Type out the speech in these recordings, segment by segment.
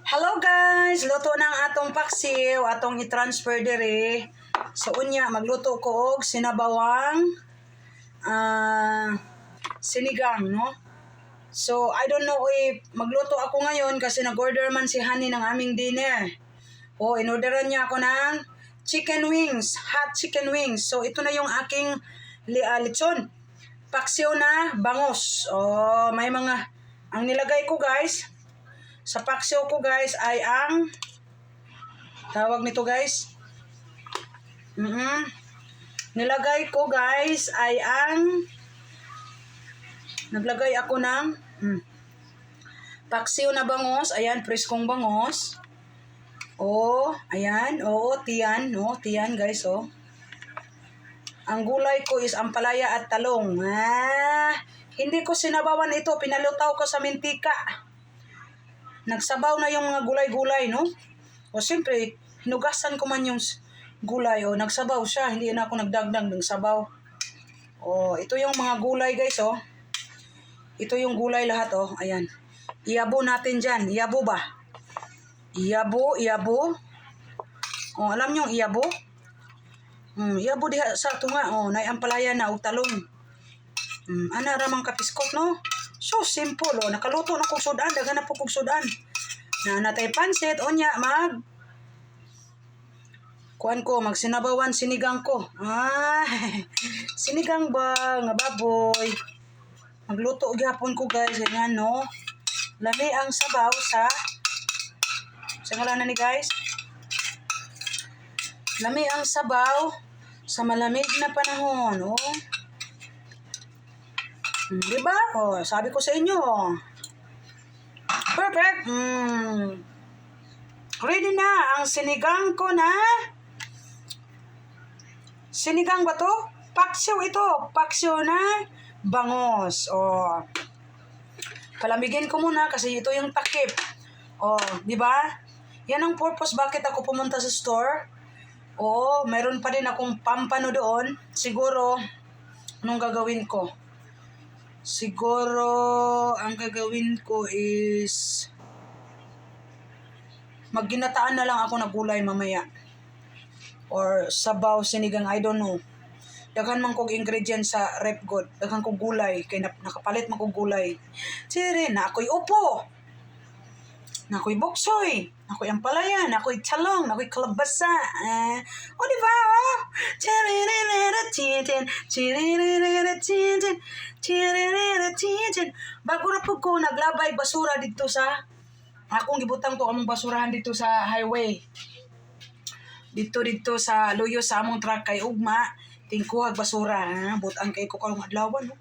Hello guys! Luto ng atong paksiw, atong i-transfer dire. So unya, magluto ko og sinabawang sinigang, no? So I don't know if magluto ako ngayon kasi nag-order man si Honey ng aming dinner. O, in-orderan niya ako ng chicken wings, hot chicken wings. So ito na yung aking lechon. Paksiw na bangos. O, may mga, ang nilagay ko guys, sa paksiw ko guys ay ang tawag nito guys. Nilagay ko guys ay ang naglagay ako ng paksiw na bangos. Ayan, preskong bangos. Oh, ayan. Oo, tiyan. No, tiyan guys, oh. Ang gulay ko is ampalaya at talong. Hindi ko sinabawan ito. Pinalutaw ko sa mintika. Nagsabaw na yung mga gulay-gulay, no? O siyempre, hinugasan ko man yung gulay, o nagsabaw siya, hindi na ako nagdagdag ng sabaw. O, ito yung mga gulay guys, oh. Ito yung gulay lahat, oh. Ayan. Iyabo natin dyan. Iyabo ba? Iyabo. O, alam nyo yung iyabo? Iyabo diha sa ito nga, oh. Naiampalaya na, o talong. Ana ramang kapiskot, no? So simple, oh. Nakaluto na kong sudan, daghan na po kong sudan. Na natay pansit, onya kuan ko, magsinabawan sinigang ko. Sinigang ba nga baboy. Magluto gyapon ko guys, ganyan, no? Lami ang sabaw sa ngalan ni guys. Lami ang sabaw sa malamig na panahon, oh. Diba? Oh, sabi ko sa inyo. Perfect. Ready na ang sinigang ko na. Sinigang ba to? Paksiw ito. Paksiw na bangos. Oh. Palamigin ko muna kasi ito yung takip. Oh, di ba? Yan ang purpose bakit ako pumunta sa store. Oo, meron pa din akong pampano doon. Siguro, anong gagawin ko? Siguro, ang gagawin ko is magginataan na lang ako na gulay mamaya. Or sabaw, sinigang, I don't know. Daghan man kong ingredients sa rep god. Daghan kong gulay. Kaya nakapalit man kong gulay. Sire, na ako'y upo. Na ako'y boksoy. Na ako'y ampalaya. Na ako'y talong. Na ako'y kalabasa. O diba, oh? Bago na po ko naglabay basura dito sa akong gibutang to among basurahan dito sa highway. Dito sa luyo sa among truck kay ugma tingkuhag basura. Butang kay ko kalong adlaw, no?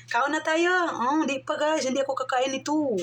Kaon na tayo. Di pa guys, hindi ako kakain nito.